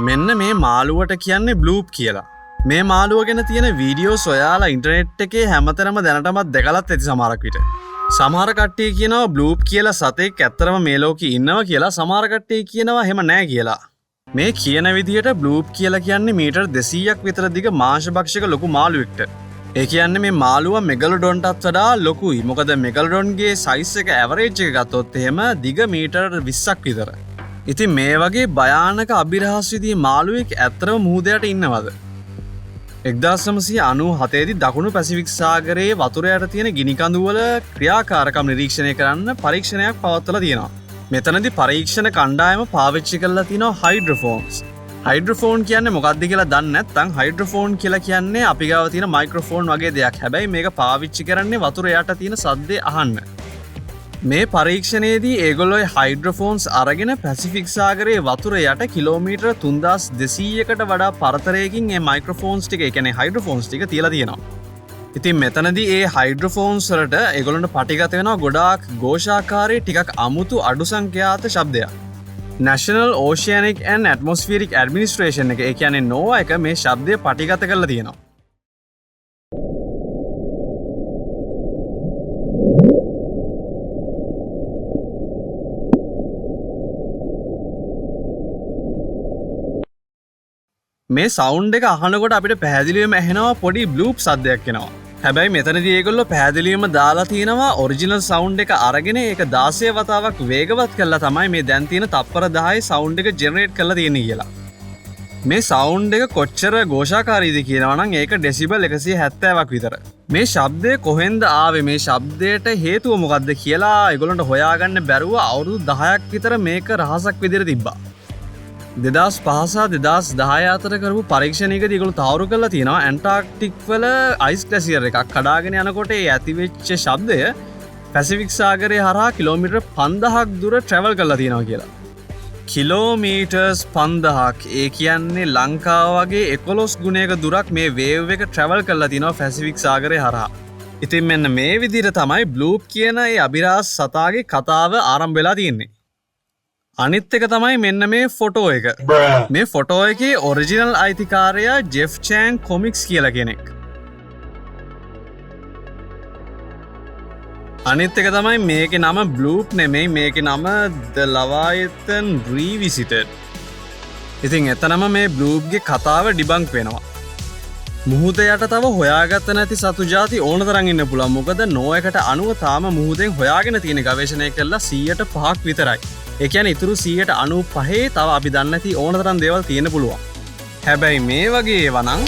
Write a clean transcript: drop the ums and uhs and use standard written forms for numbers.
මෙන්න මේ මාළුවට කියන්නේ බ්ලූප් කියලා. මේ මාළුව ගැන තියෙන වීඩියෝ සොයාලා ඉන්ටර්නෙට් එකේ හැමතැනම දැනටමත් දැකලත් ඇති සමහරක් විට. සමහර කට්ටිය කියනවා බ්ලූප් කියලා සතෙක් ඇත්තරම මේ ලෝකේ ඉන්නවා කියලා. සමහර කට්ටිය කියනවා එහෙම නැහැ කියලා. මේ කියන විදිහට බ්ලූප් කියලා කියන්නේ මීටර් 200ක් විතර දිග මාංශභක්ෂක ලොකු මාළුවෙක්ට. ඒ කියන්නේ මේ මාළුවා මෙගලොඩොන්ටත් වඩා ලොකුයි. මොකද මෙගලොඩොන්ගේ සයිස් එක ඇවරේජ් එක ගත්තොත් එහෙම දිග මීටර් 20ක් විතර. ඉතින් මේ වගේ භයානක අභිරහස් විදිහේ මාළුවෙක් ඇත්තටම මුහුදයට ඉන්නවද? 1997 දී දකුණු පැසිෆික් සාගරයේ වතුර යට තියෙන ගිනි කඳු වල ක්‍රියාකාරකම් නිරීක්ෂණය කරන්න පරීක්ෂණයක් පවත්වලා තියෙනවා. මෙතනදී පරීක්ෂණ කණ්ඩායම පාවිච්චි කරලා තිනවා හයිඩ්‍රොෆෝන්ස්. හයිඩ්‍රොෆෝන් කියන්නේ මොකක්ද කියලා දන්නේ නැත්නම් හයිඩ්‍රොෆෝන් කියලා කියන්නේ අපි ගාව තියෙන මයික්‍රොෆෝන් වගේ දෙයක්. හැබැයි මේක පාවිච්චි කරන්නේ වතුර යට තියෙන සද්දේ අහන්න. මේ පරීක්ෂණයේදී ඒගොල්ලෝ හයිඩ්‍රොෆෝන්ස් අරගෙන පැසිෆික් සාගරයේ වතුර යට කිලෝමීටර් 3200කට වඩා පරතරයකින් මේ මයික්‍රොෆෝන්ස් ටික, ඒ කියන්නේ හයිඩ්‍රොෆෝන්ස් ටික තියලා තියෙනවා. ඉතින් මෙතනදී ඒ හයිඩ්‍රොෆෝන්ස් වලට ඒගොල්ලන්ට පටිගත වෙනවා ගොඩාක් ഘോഷාකාරී ටිකක් අමුතු අඩු සංඛ්‍යාත ශබ්දයක්. National Oceanic and Atmospheric Administration එක, ඒ කියන්නේ NOAA එක මේ ශබ්දය පටිගත කරලා තියෙනවා. මේ සවුන්ඩ් එක අහනකොට අපිට පැහැදිලිවම ඇහෙනවා පොඩි බ්ලූප් සද්දයක් එනවා. හැබැයි මෙතනදී ඒගොල්ලෝ පැහැදිලිවම දාලා තිනවා ඔරිජිනල් සවුන්ඩ් එක අරගෙන ඒක 16 වතාවක් වේගවත් කරලා තමයි මේ දැන් තියෙන තප්පර 10 සවුන්ඩ් එක ජෙනරේට් කරලා තියෙන්නේ කියලා. මේ සවුන්ඩ් එක කොච්චර ഘോഷාකාරීද කියනවා නම් ඒක ඩෙසිබල් 170ක් විතර. මේ ශබ්දය කොහෙන්ද ආවේ, මේ ශබ්දයට හේතුව මොකක්ද කියලා ඒගොල්ලන්ට හොයාගන්න බැරුව අවුරුදු 10ක් විතර මේක රහසක් විදිහට තිබ්බා. 2005 සහ 2010 අතර කරපු පරීක්ෂණයකදී ඒගොල්ලෝ තාවුරු කරලා තියෙනවා ඇන්ටාර්ක්ටික් වල අයිස් ග්ලැසියර් එකක් කඩාගෙන යනකොට ඒ ඇතිවෙච්ච ශබ්දය පැසිෆික් සාගරය හරහා කිලෝමීටර් 5000ක් දුර ට්‍රැවල් කරලා තියෙනවා කියලා. කිලෝමීටර්ස් 5000ක්, ඒ කියන්නේ ලංකාව වගේ 11 ගුණයක දුරක් මේ වේව් එක ට්‍රැවල් කරලා තියෙනවා පැසිෆික් සාගරය හරහා. ඉතින් මෙන්න මේ විදිහට තමයි බ්ලූප් කියන ඒ අභිරහස් සතාගේ කතාව ආරම්භ වෙලා තියෙන්නේ. අනිත් එක තමයි මෙන්න මේ ෆොටෝ එක. මේ ෆොටෝ එකේ ඔරිජිනල් අයිතිකාරයා ජෙෆ් චෑන් කොමික්ස් කියලා කෙනෙක්. අනිත් එක තමයි මේකේ නම බ්ලූප් නෙමෙයි, මේකේ නම The Leviathan Revisited. ඉතින් එතනම මේ බ්ලූප්ගේ කතාව ඩිබන්ක් වෙනවා. මුහුද යට තව හොයාගත්ත නැති සතු ಜಾති ඕන තරම් ඉන්න පුළුවන්. මොකද NOAA එකට අනුව තාම මුහුදෙන් හොයාගෙන තියෙන ගවේෂණය කළා 105ක් විතරයි. ඒ කියන්නේ ඉතුරු 195 තව අපි දන්නේ නැති ඕන තරම් දේවල් තියෙන්න පුළුවන්. හැබැයි මේ වගේ ඒවා නම්